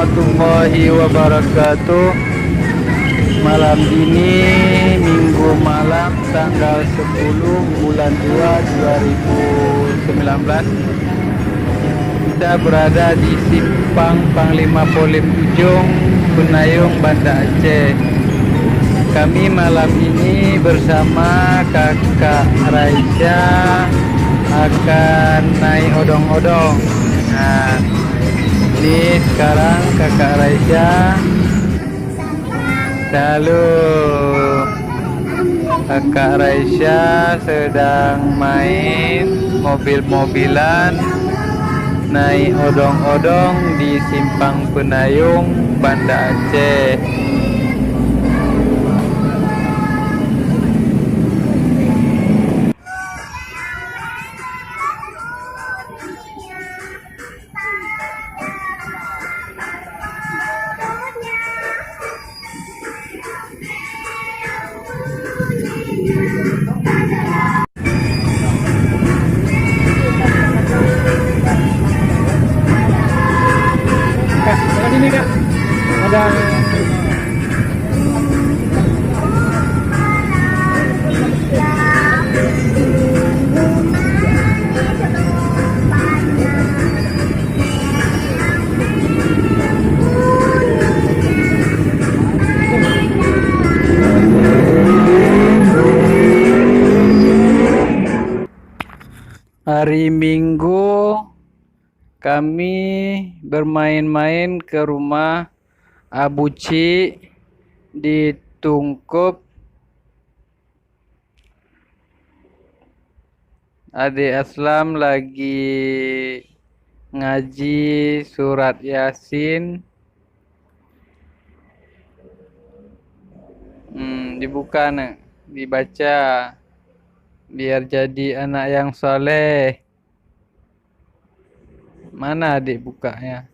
warahmatullahi wabarakatuh. Malam ini Minggu malam tanggal 10 bulan 2 2019. Kita berada di Simpang Panglima Polim Ujung, Penayung, Banda Aceh. Kami malam ini bersama kakak Raisya akan naik odong-odong. Nah, ini sekarang kakak Raisya kakak Raisya sedang main mobil-mobilan naik odong-odong di Simpang Penayung, Banda Aceh. Ini Kak, ada Hari Minggu kami bermain-main ke rumah Abu Ci di Tungkup. Adik Aslam lagi ngaji surat Yasin. Dibuka nih, dibaca biar jadi anak yang soleh. Mana adik bukanya?